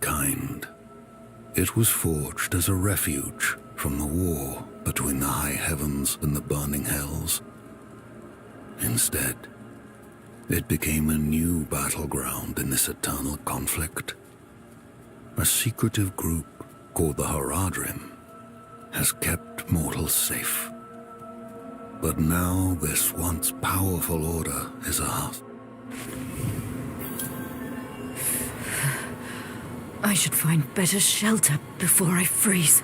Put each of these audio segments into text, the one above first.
Kind. It was forged as a refuge from the war between the high heavens and the burning hells. Instead, it became a new battleground in this eternal conflict. A secretive group called the Haradrim has kept mortals safe. But now this once powerful order is ours. I should find better shelter before I freeze.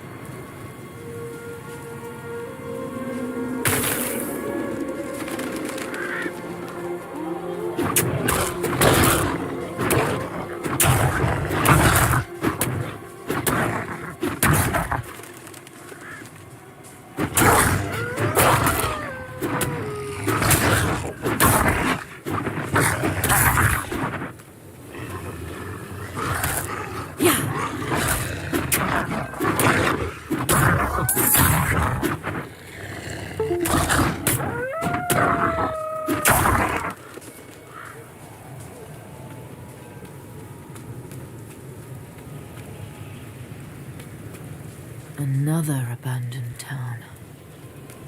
Another abandoned town.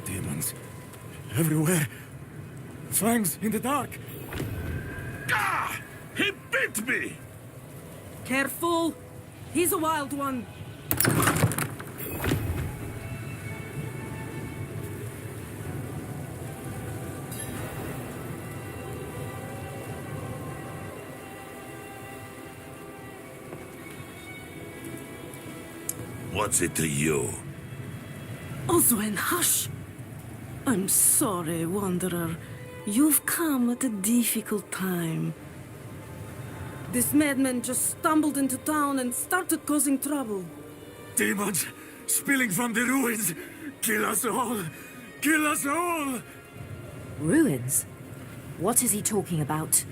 Demons. Everywhere. Fangs in the dark. Ah! He bit me! Careful! He's a wild one. What's it to you? Oswen, hush! I'm sorry, Wanderer. You've come at a difficult time. This madman just stumbled into town and started causing trouble. Demons spilling from the ruins. Kill us all! Kill us all! Ruins? What is he talking about?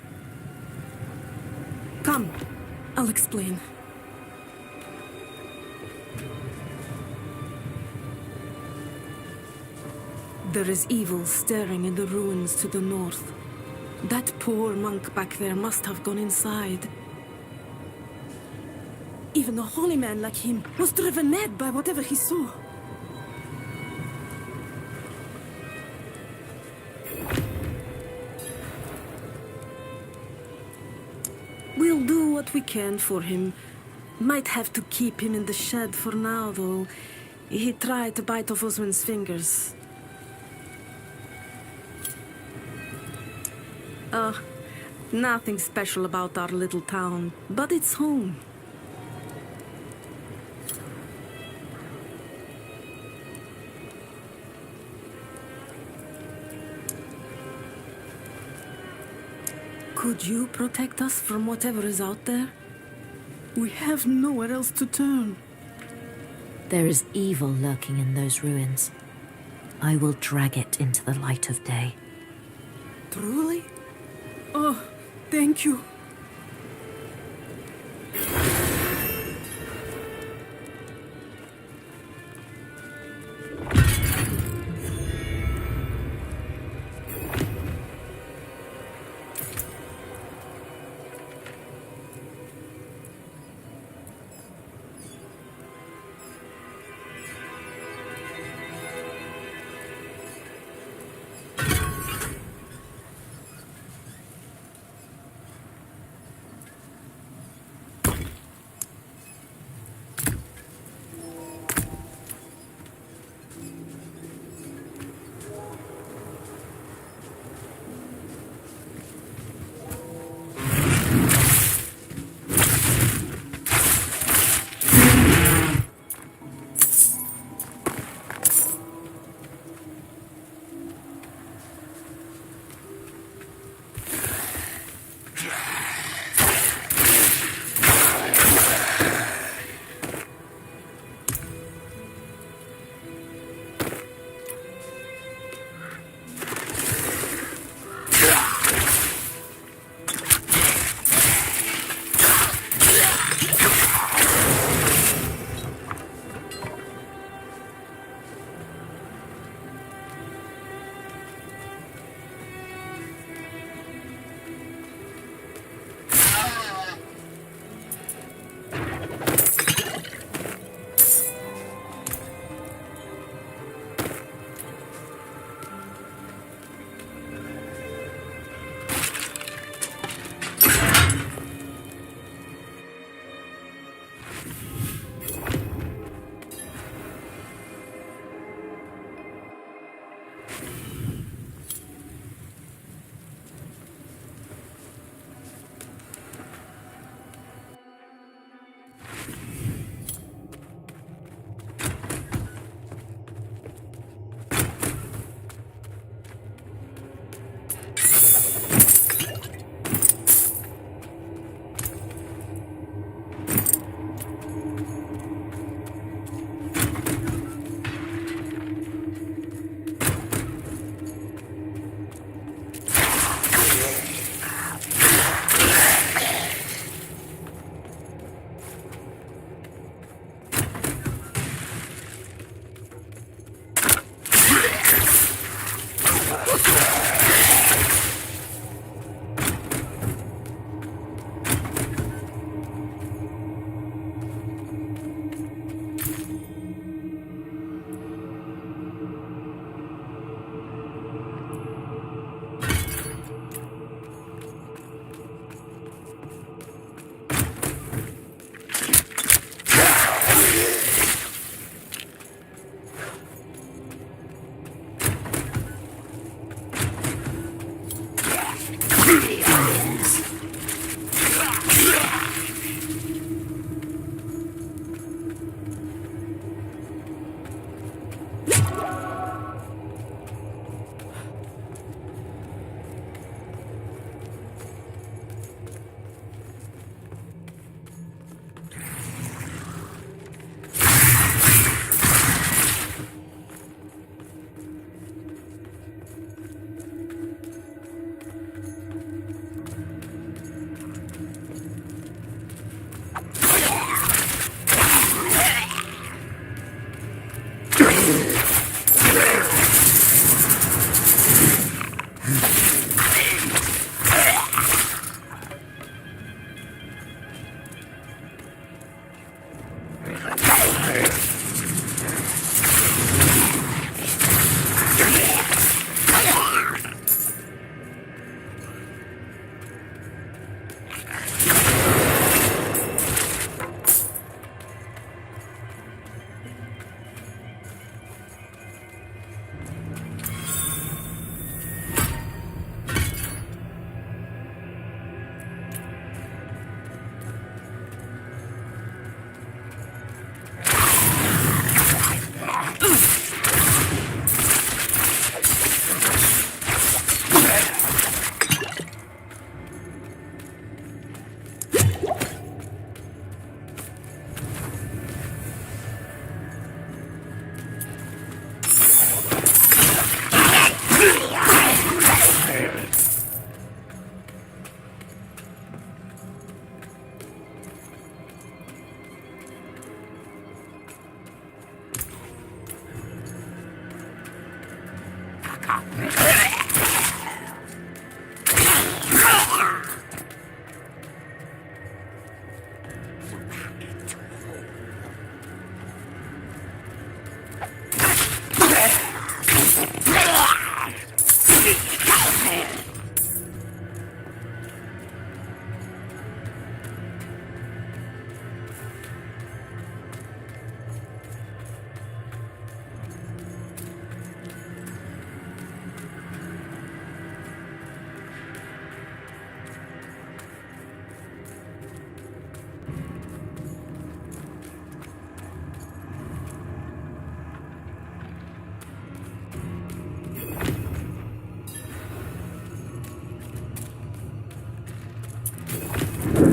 Come, I'll explain. There is evil staring in the ruins to the north. That poor monk back there must have gone inside. Even a holy man like him was driven mad by whatever he saw. We'll do what we can for him. Might have to keep him in the shed for now, though. He tried to bite off Osman's fingers. Nothing special about our little town, but it's home. Could you protect us from whatever is out there? We have nowhere else to turn. There is evil lurking in those ruins. I will drag it into the light of day. Truly? Oh, thank you.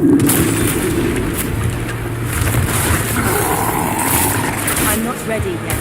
I'm not ready yet.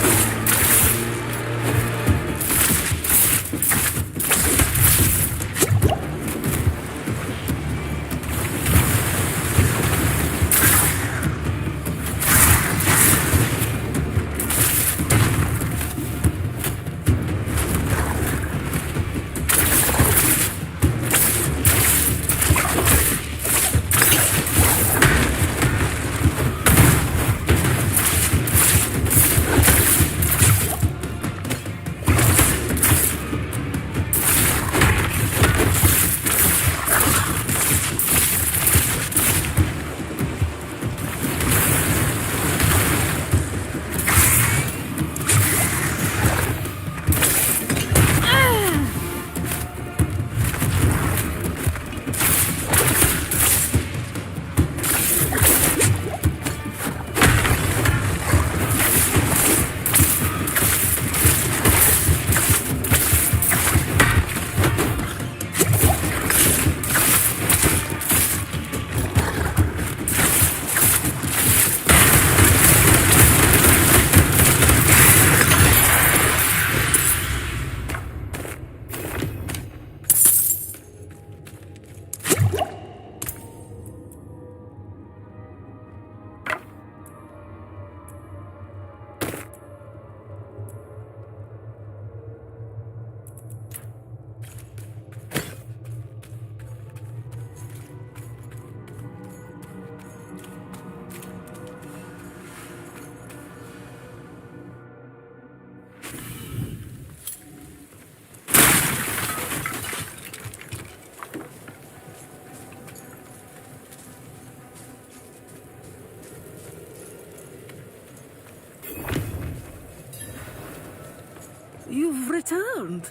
You've returned.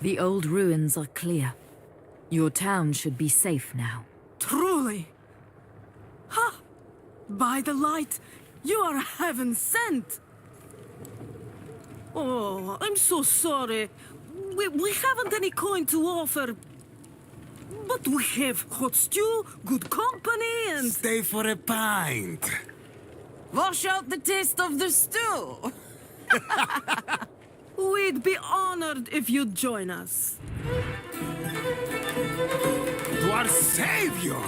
The old ruins are clear. Your town should be safe now. Truly. Ha! By the light, you are heaven sent. Oh, I'm so sorry. We haven't any coin to offer. But we have hot stew, good company, and... Stay for a pint. Wash out the taste of the stew. We'd be honored if you'd join us. To our savior.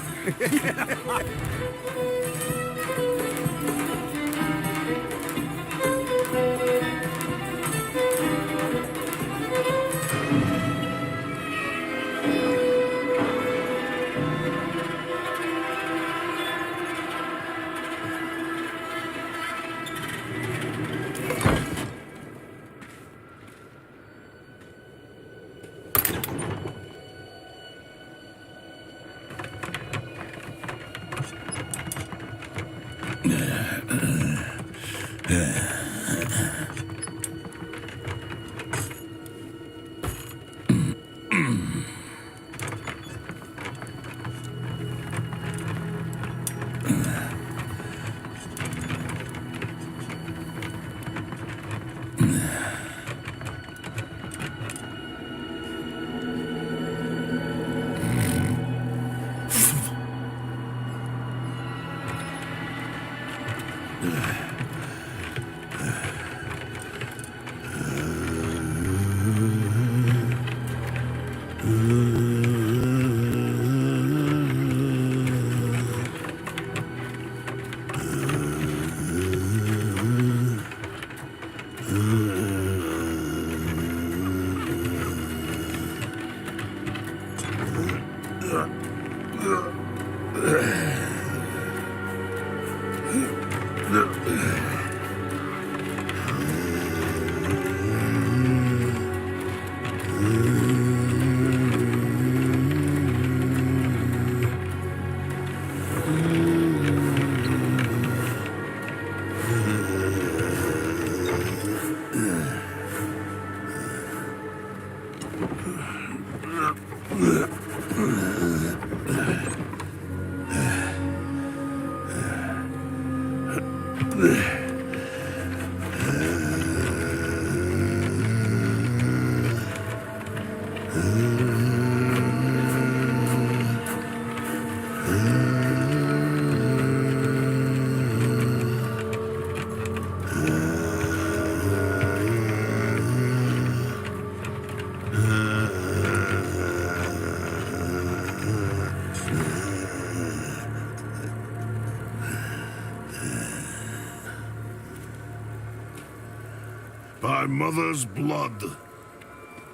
my mother's blood,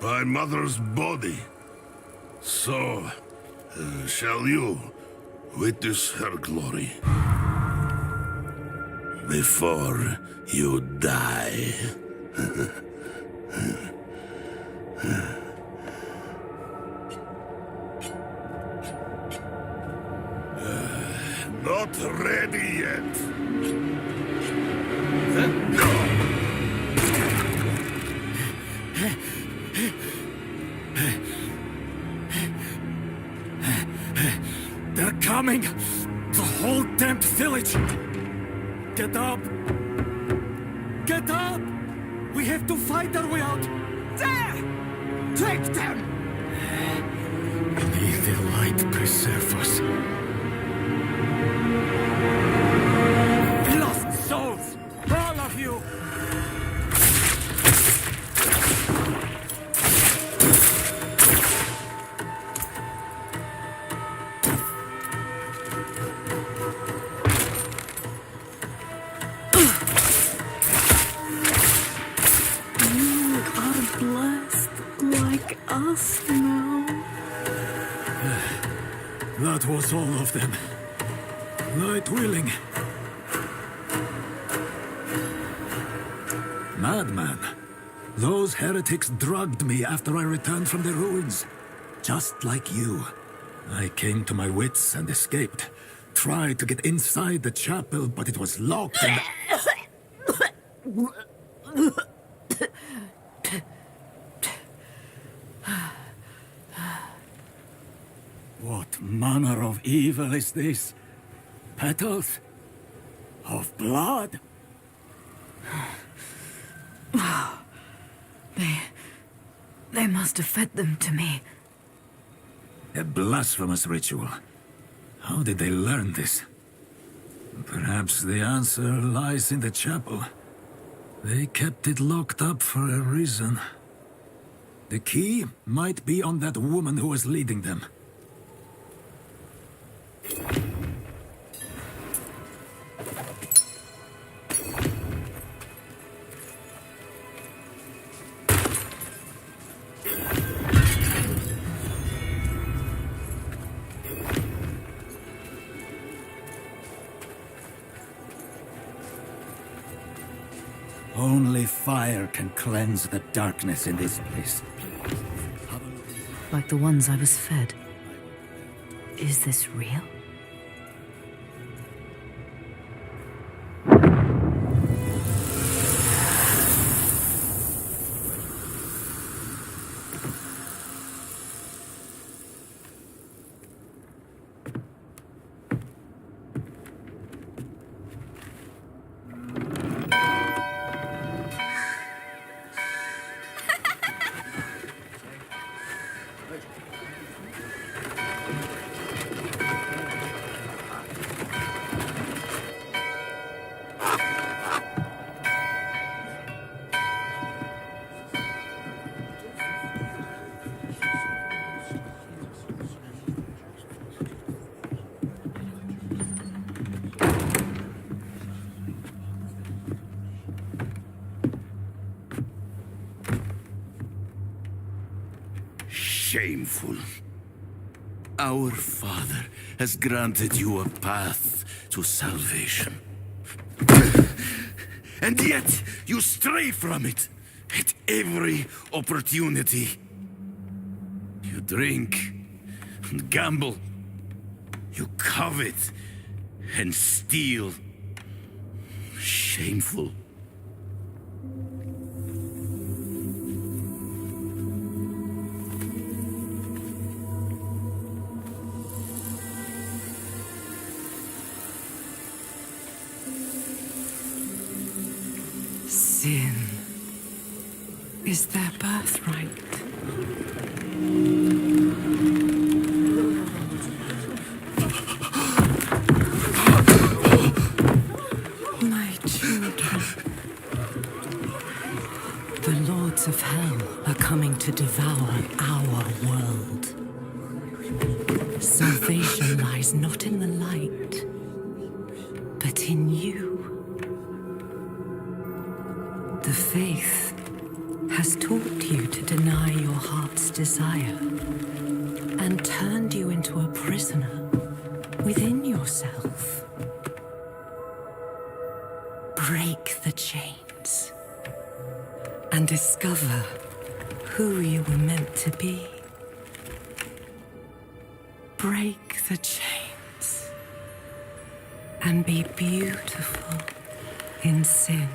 my mother's body. So, shall you witness her glory before you die? Not ready yet. They're coming! The whole damned village! Get up! Get up! We have to fight our way out! There! Take them! May the light preserve us. Lost souls! All of you! Us now. That was all of them. Light willing. Madman. Those heretics drugged me after I returned from the ruins. Just like you. I came to my wits and escaped. Tried to get inside the chapel, but it was locked and... What manner of evil is this? Petals? Of blood? They must have fed them to me. A blasphemous ritual. How did they learn this? Perhaps the answer lies in the chapel. They kept it locked up for a reason. The key might be on that woman who was leading them. Only fire can cleanse the darkness in this place. Like the ones I was fed. Is this real? Shameful. Our Father has granted you a path to salvation. And yet, you stray from it at every opportunity. You drink and gamble. You covet and steal. Shameful. Sin is their birthright. My children. The lords of hell are coming to devour our world. Salvation lies not in the light, but in you. The faith has taught you to deny your heart's desire and turned you into a prisoner within yourself. Break the chains and discover who you were meant to be. Break the chains and be beautiful in sin.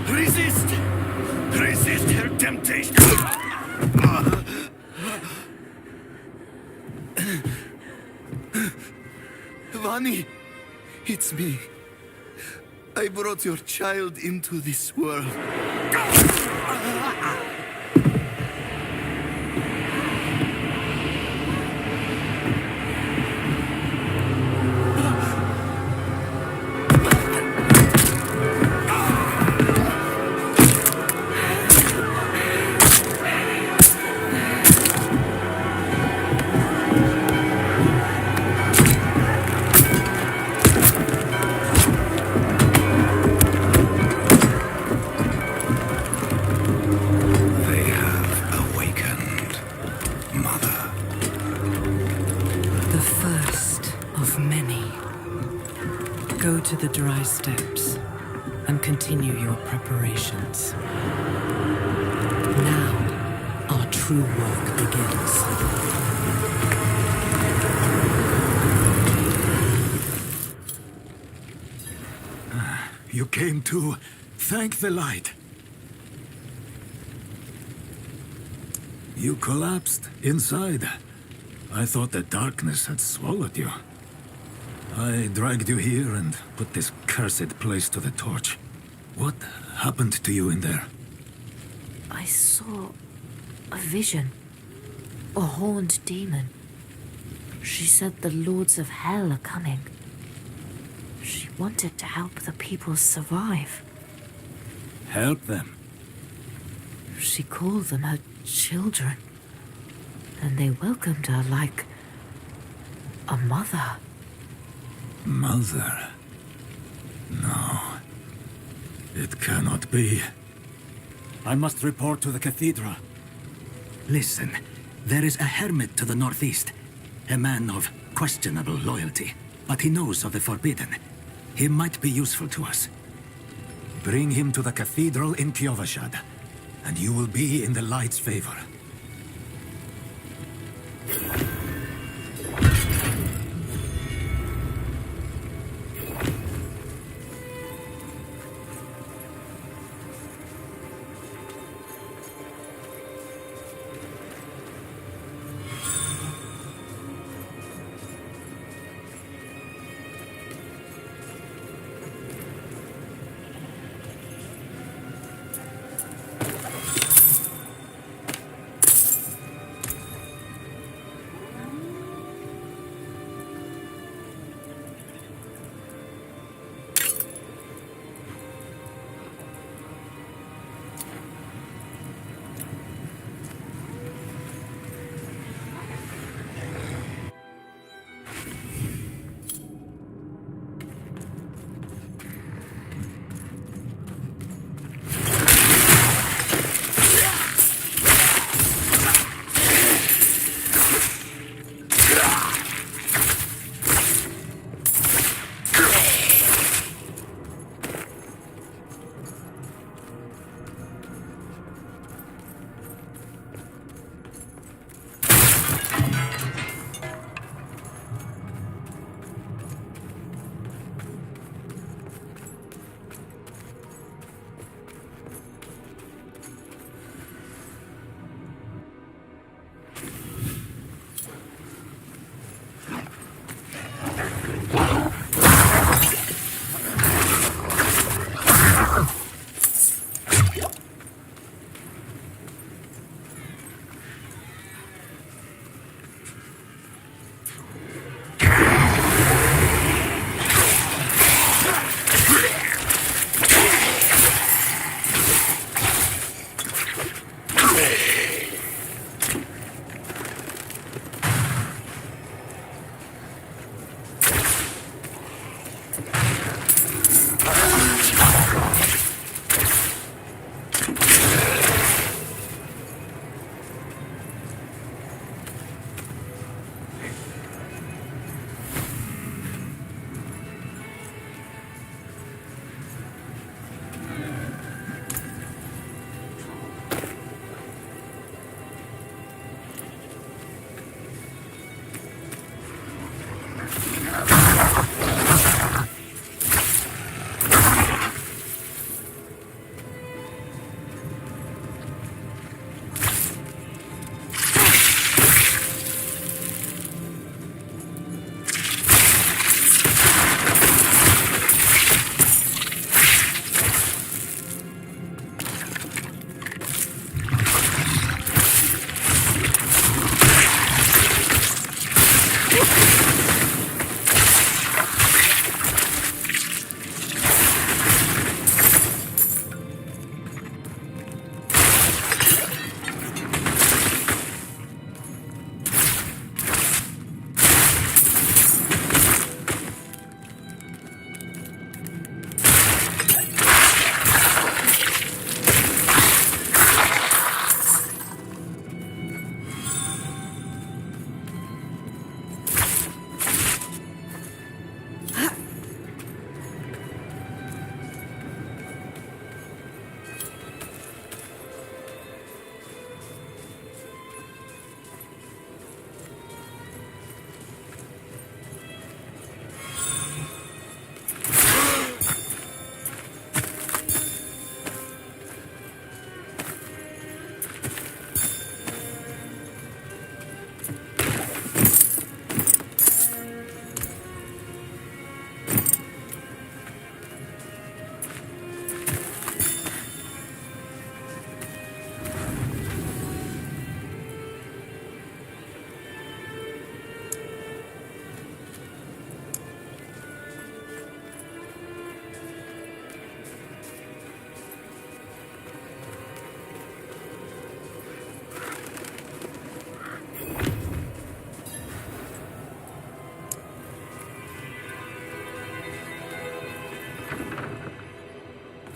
Resist! Resist her temptation! Vani, it's me. I brought your child into this world. Go to the dry steps and continue your preparations. Now, our true work begins. You came to thank the light. You collapsed inside. I thought the darkness had swallowed you. I dragged you here and put this cursed place to the torch. What happened to you in there? I saw a vision. A horned demon. She said the lords of hell are coming. She wanted to help the people survive. Help them? She called them her children. And they welcomed her like a mother. Mother? No. It cannot be. I must report to the cathedral. Listen, there is a hermit to the northeast. A man of questionable loyalty. But he knows of the forbidden. He might be useful to us. Bring him to the cathedral in Kyovashad, and you will be in the light's favor.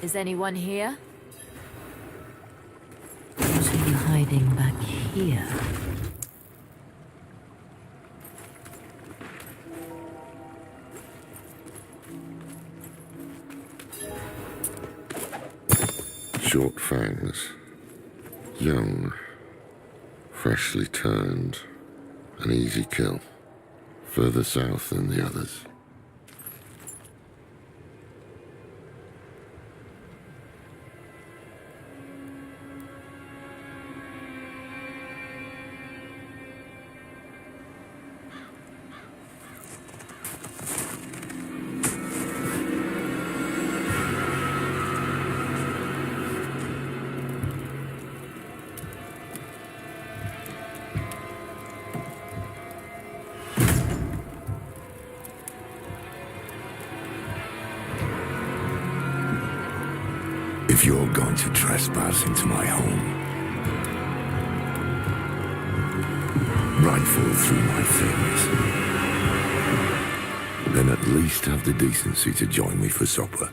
Is anyone here? What are you hiding back here? Short fangs. Young. Freshly turned. An easy kill. Further south than the others. If you're going to trespass into my home, rifle through my things, then at least have the decency to join me for supper.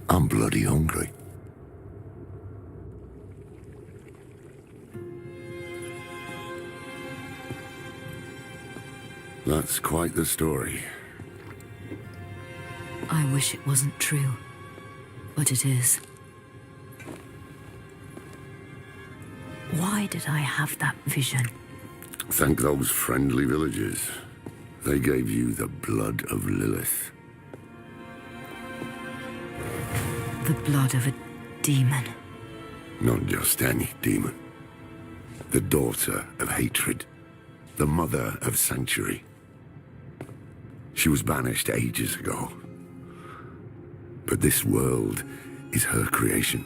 I'm bloody hungry. That's quite the story. I wish it wasn't true, but it is. Why did I have that vision? Thank those friendly villagers. They gave you the blood of Lilith. The blood of a demon. Not just any demon. The daughter of hatred. The mother of sanctuary. She was banished ages ago. But this world is her creation.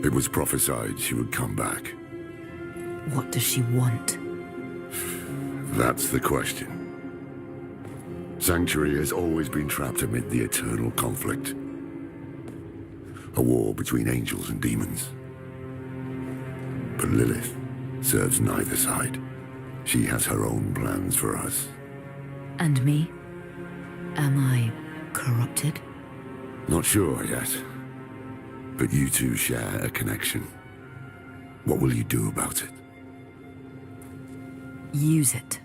It was prophesied she would come back. What does she want? That's the question. Sanctuary has always been trapped amid the eternal conflict. A war between angels and demons. But Lilith serves neither side. She has her own plans for us. And me? Am I corrupted? Not sure yet. But you two share a connection. What will you do about it? Use it.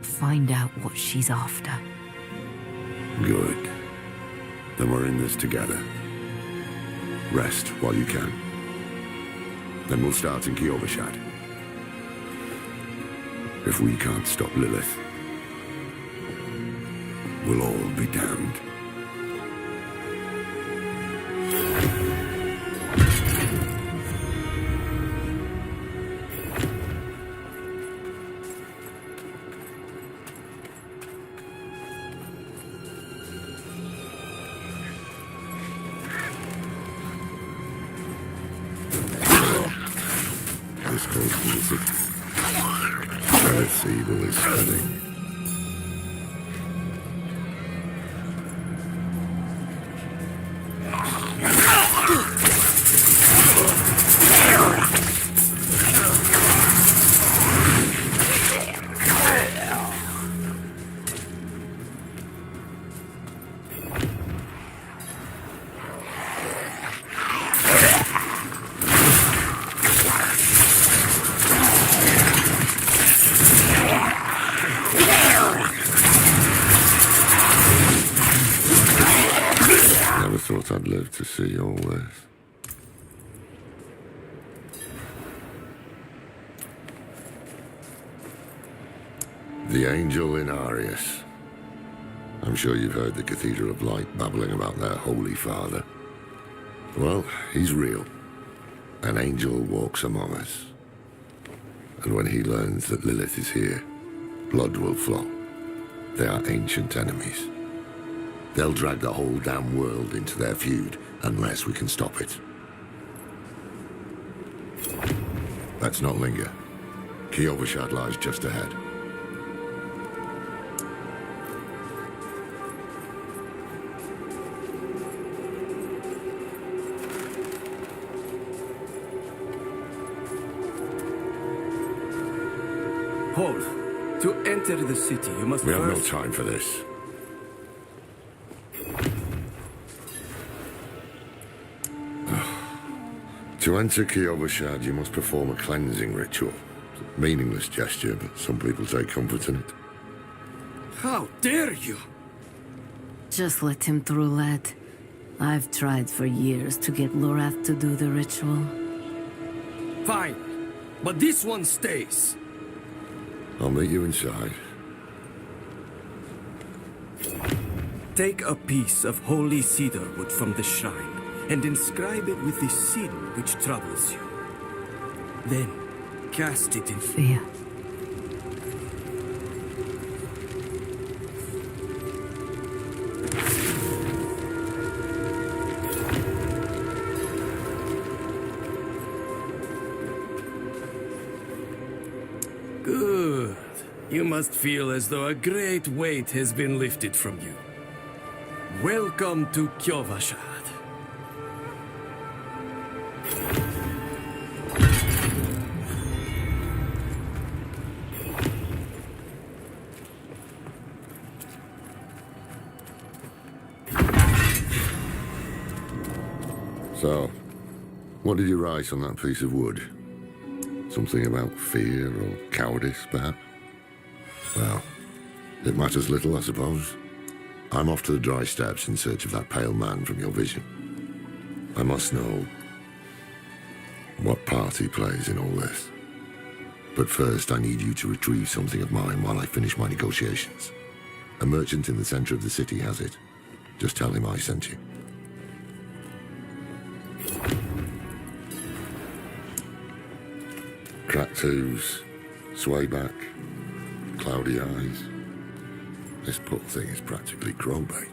Find out what she's after. Good. Then we're in this together. Rest while you can. Then we'll start in Kiovashad. If we can't stop Lilith, we'll all be damned. This goes to the city. Lilith's evil is spreading. Thought I'd live to see all this. The angel in Arius. I'm sure you've heard the Cathedral of Light babbling about their Holy Father. Well, he's real. An angel walks among us. And when he learns that Lilith is here, blood will flow. They are ancient enemies. They'll drag the whole damn world into their feud unless we can stop it. Let's not linger. Kiovashad lies just ahead. Hold. To enter the city, you must We have no first... time for this. To enter Kiyobushad, you must perform a cleansing ritual. It's a meaningless gesture, but some people take comfort in it. How dare you! Just let him through, lad. I've tried for years to get Lorath to do the ritual. Fine, but this one stays. I'll meet you inside. Take a piece of holy cedar wood from the shrine and inscribe it with the sin which troubles you. Then, cast it in Fear. Good. You must feel as though a great weight has been lifted from you. Welcome to Kyovashad. So, what did you write on that piece of wood? Something about fear or cowardice, perhaps? Well, it matters little, I suppose. I'm off to the dry steppes in search of that pale man from your vision. I must know what part he plays in all this. But first, I need you to retrieve something of mine while I finish my negotiations. A merchant in the center of the city has it. Just tell him I sent you. Cracked hooves, sway back, cloudy eyes. This poor thing is practically crowbait.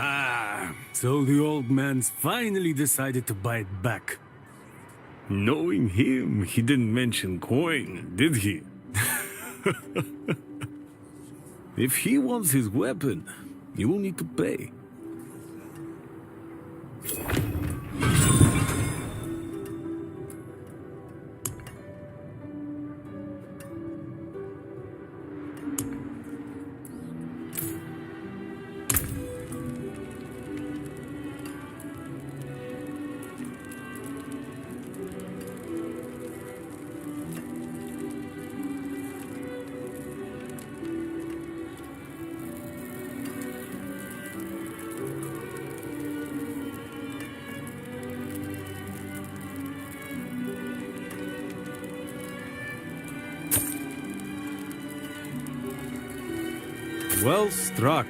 Ah, so the old man's finally decided to buy it back. Knowing him, he didn't mention coin, did he? If he wants his weapon, you will need to pay. Well struck.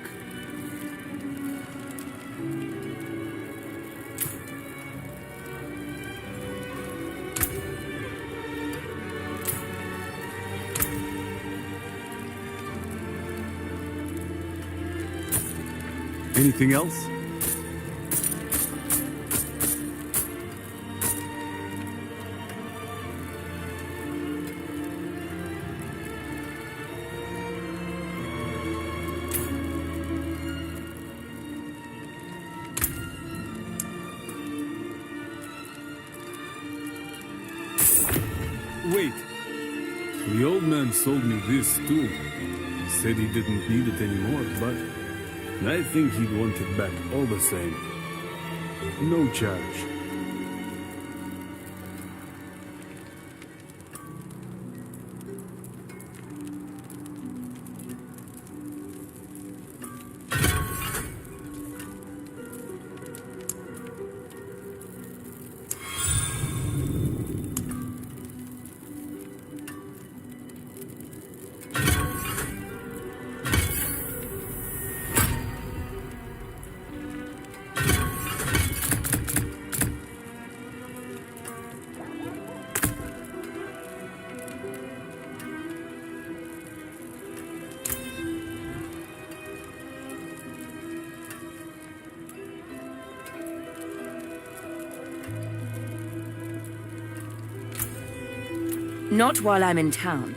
Anything else? Wait. The old man sold me this too. He said he didn't need it anymore, but I think he'd want it back all the same. No charge. Not while I'm in town.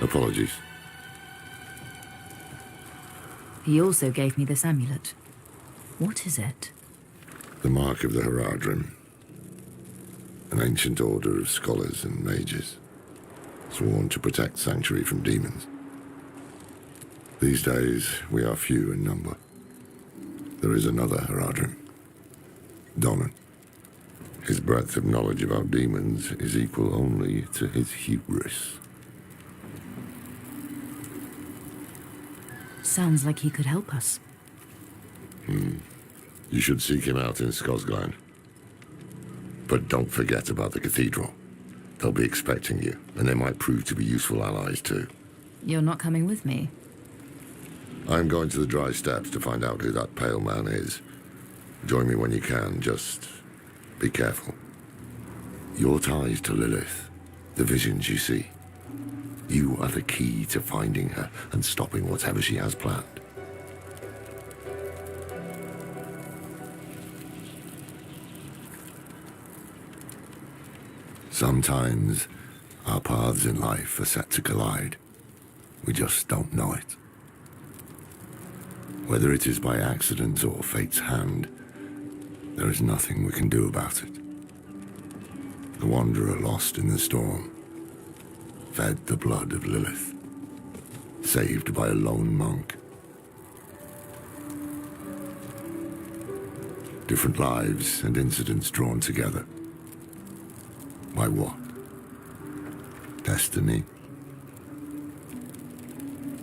Apologies. He also gave me this amulet. What is it? The mark of the Heradrim. An ancient order of scholars and mages, sworn to protect Sanctuary from demons. These days, we are few in number. There is another Heradrim, Donan. His breadth of knowledge about demons is equal only to his hubris. Sounds like he could help us. You should seek him out in Skosglen. But don't forget about the cathedral. They'll be expecting you, and they might prove to be useful allies too. You're not coming with me? I'm going to the Dry Steppes to find out who that pale man is. Join me when you can, just be careful. Your ties to Lilith, the visions you see. You are the key to finding her and stopping whatever she has planned. Sometimes our paths in life are set to collide. We just don't know it. Whether it is by accident or fate's hand, there is nothing we can do about it. The wanderer lost in the storm fed the blood of Lilith, saved by a lone monk. Different lives and incidents drawn together. By what? Destiny?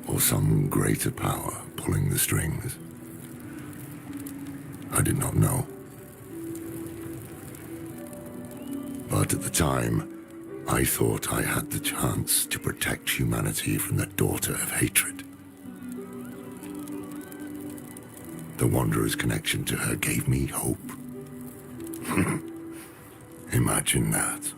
Or some greater power pulling the strings? I did not know. But at the time, I thought I had the chance to protect humanity from the daughter of hatred. The Wanderer's connection to her gave me hope. Imagine that.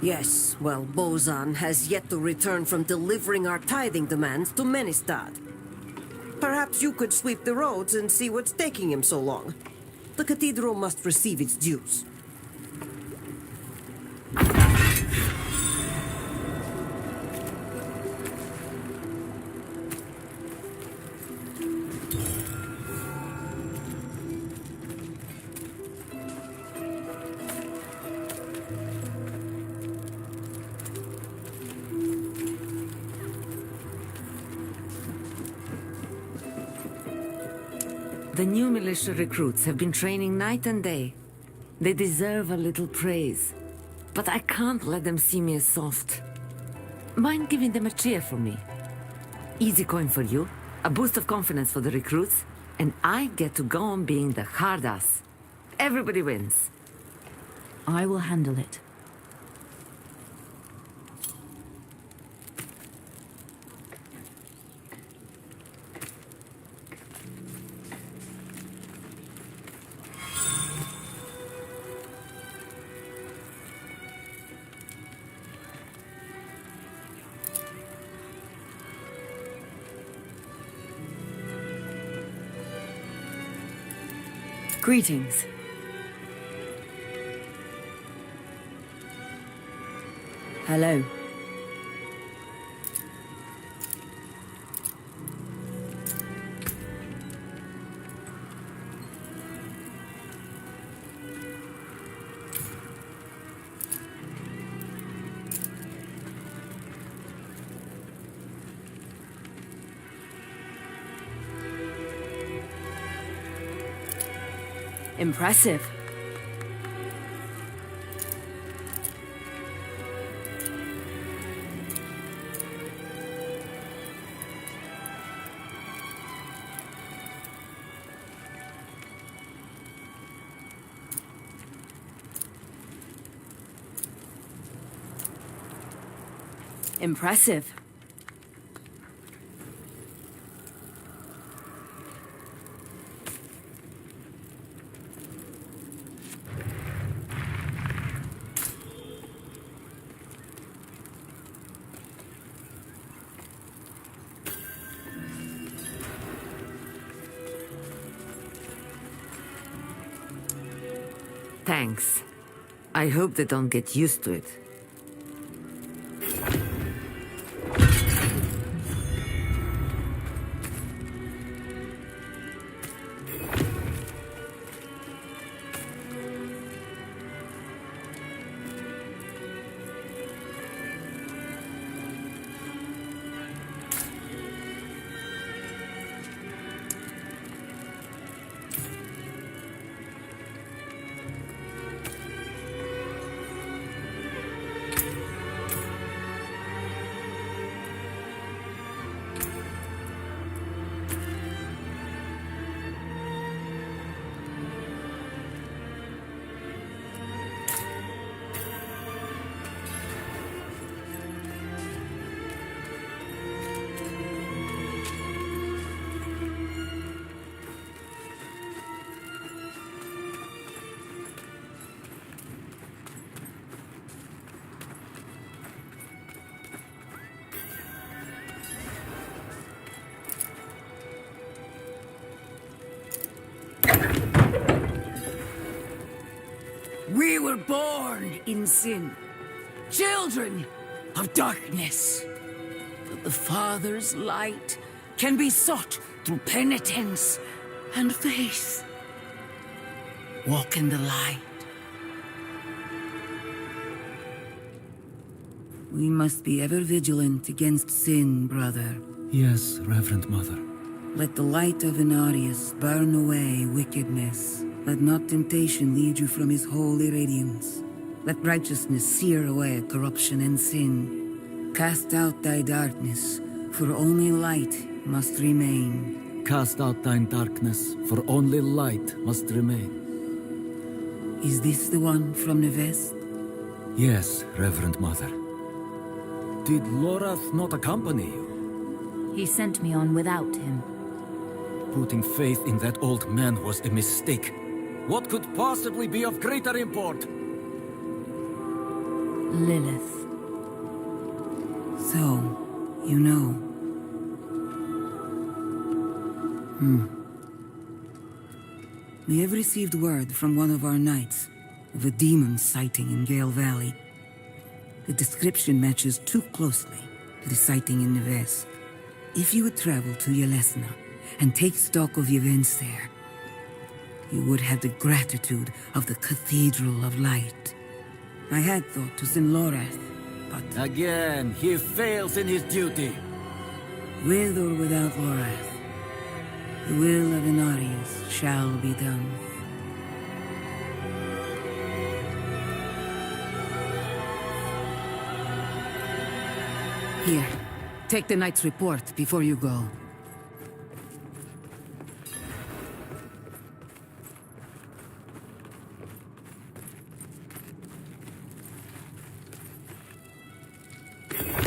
Yes, well, Bozan has yet to return from delivering our tithing demands to Menistad. Perhaps you could sweep the roads and see what's taking him so long. The cathedral must receive its dues. The new militia recruits have been training night and day. They deserve a little praise. But I can't let them see me as soft. Mind giving them a cheer for me? Easy coin for you, a boost of confidence for the recruits, and I get to go on being the hard ass. Everybody wins. I will handle it. Greetings. Hello. Impressive. Impressive. Thanks. I hope they don't get used to it. We were born in sin, children of darkness. But the Father's light can be sought through penitence and faith. Walk in the light. We must be ever vigilant against sin, brother. Yes, Reverend Mother. Let the light of Inarius burn away wickedness. Let not temptation lead you from his holy radiance. Let righteousness sear away corruption and sin. Cast out thy darkness, for only light must remain. Cast out thine darkness, for only light must remain. Is this the one from the west? Yes, Reverend Mother. Did Lorath not accompany you? He sent me on without him. Putting faith in that old man was a mistake. What could possibly be of greater import? Lilith. So, you know. We have received word from one of our knights of a demon sighting in Gale Valley. The description matches too closely to the sighting in the west. If you would travel to Yelesna and take stock of the events there, you would have the gratitude of the Cathedral of Light. I had thought to send Lorath, but... Again, he fails in his duty. With or without Lorath, the will of Inarius shall be done. Here, take the knight's report before you go.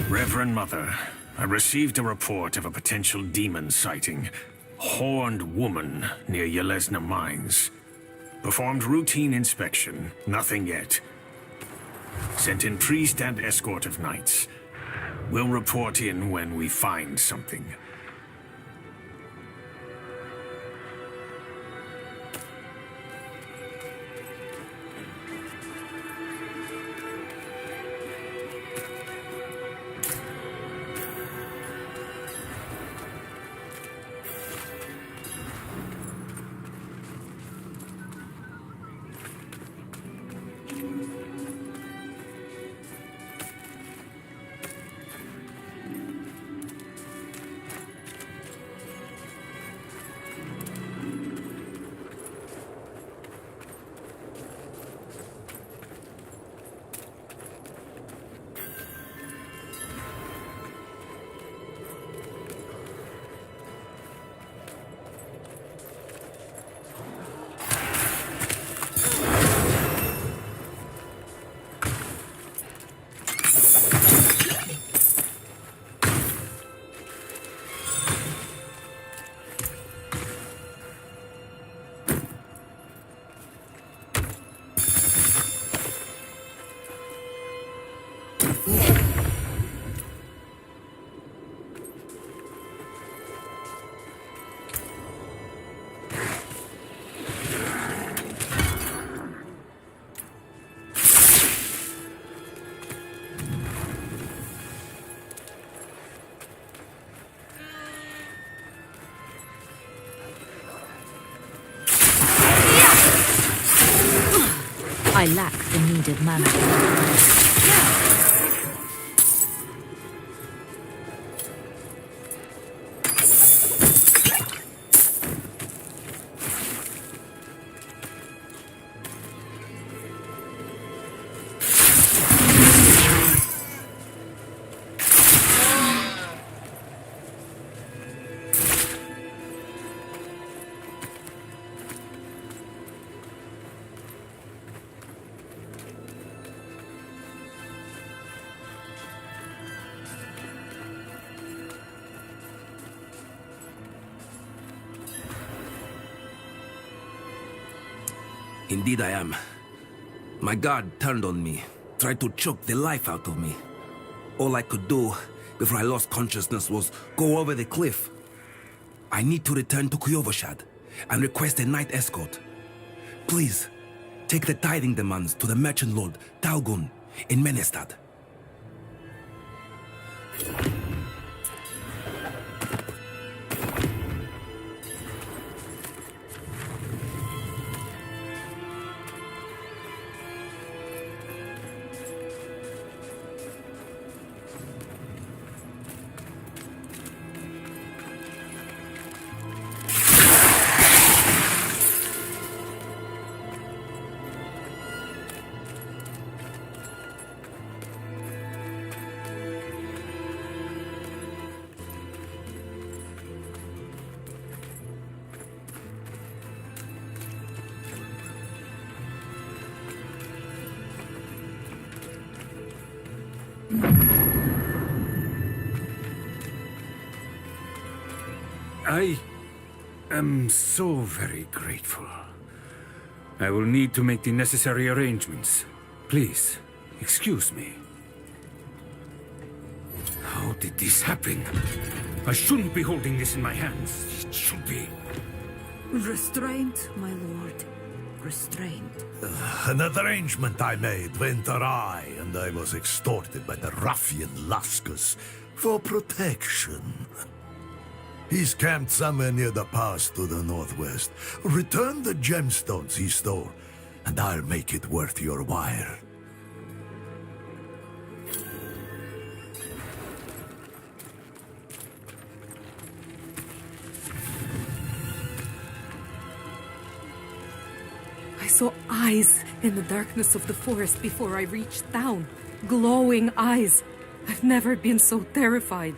Reverend Mother, I received a report of a potential demon sighting. Horned woman near Yelesna Mines. Performed routine inspection, nothing yet. Sent in priest and escort of knights. We'll report in when we find something. I lack the needed mana. Indeed I am. My guard turned on me, tried to choke the life out of me. All I could do before I lost consciousness was go over the cliff. I need to return to Kuyovashad and request a night escort. Please, take the tithing demands to the merchant lord Talgun in Menestad. I am so very grateful. I will need to make the necessary arrangements. Please, excuse me. How did this happen? I shouldn't be holding this in my hands. It should be... Restraint, my lord. Restraint. An arrangement I made went awry, and I was extorted by the ruffian Laskus for protection. He's camped somewhere near the pass to the northwest. Return the gemstones he stole, and I'll make it worth your while. I saw eyes in the darkness of the forest before I reached town. Glowing eyes. I've never been so terrified.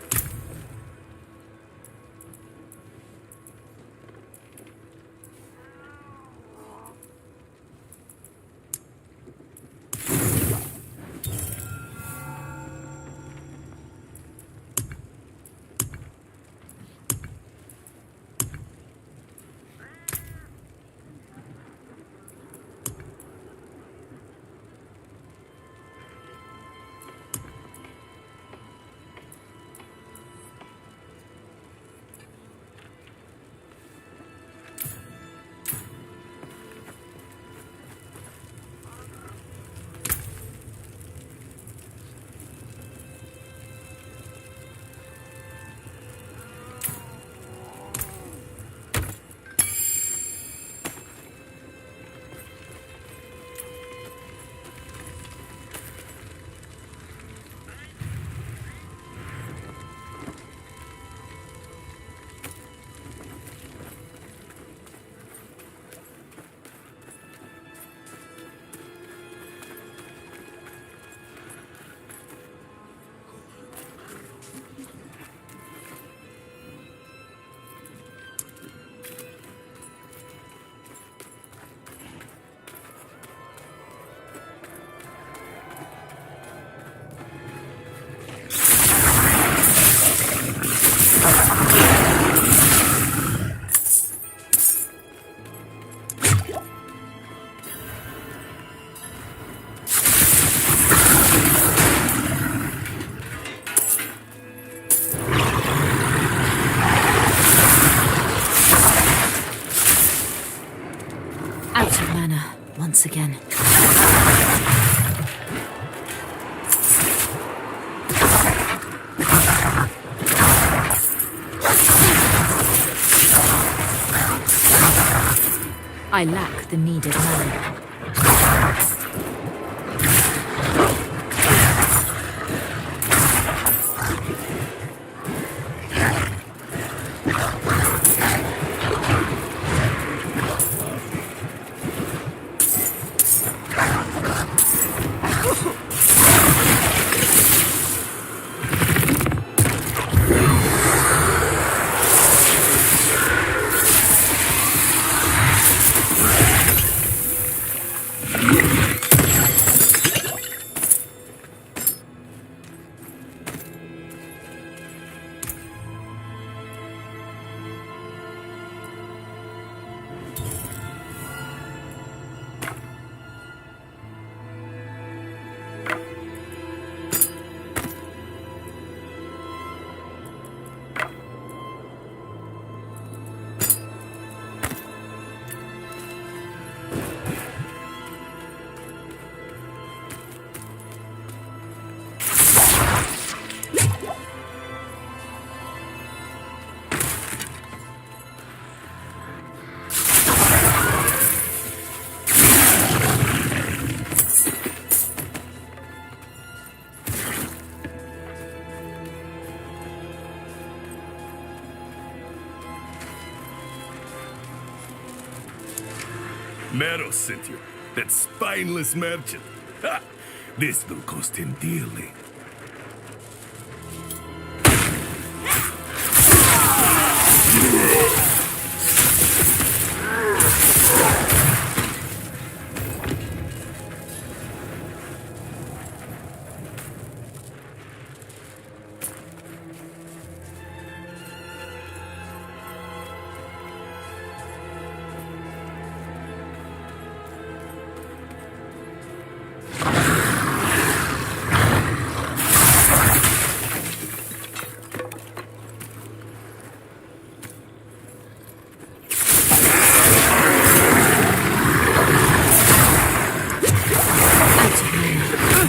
Once again. I lack the needed mana. Meros sent you. That spineless merchant. Ha! This will cost him dearly.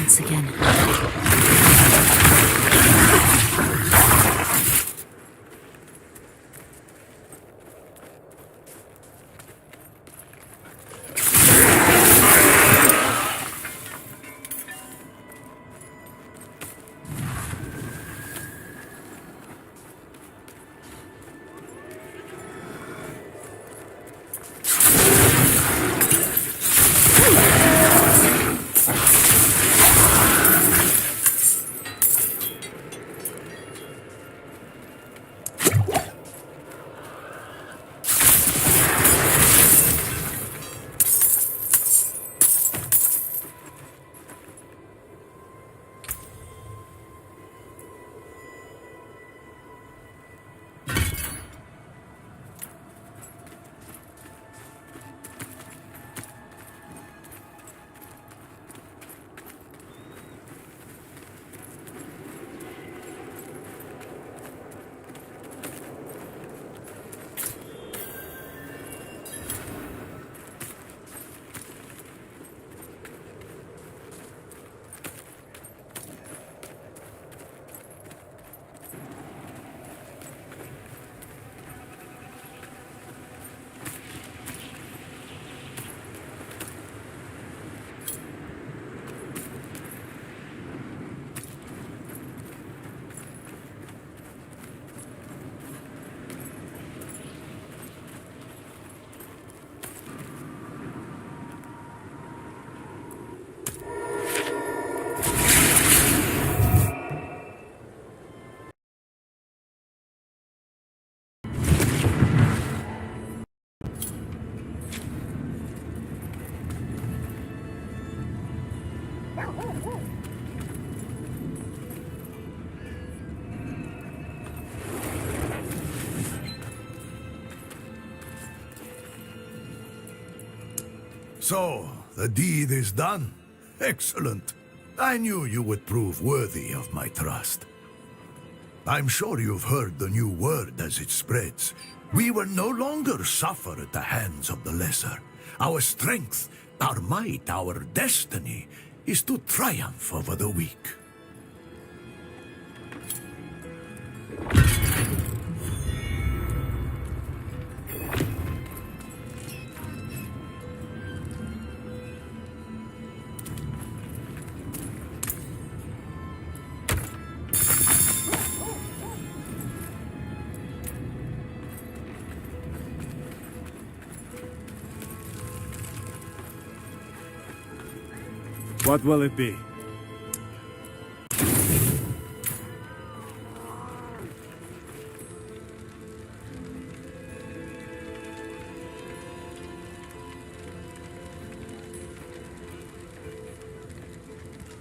Once again. So, the deed is done. Excellent. I knew you would prove worthy of my trust. I'm sure you've heard the new word as it spreads. We will no longer suffer at the hands of the lesser. Our strength, our might, our destiny is to triumph over the weak. What will it be?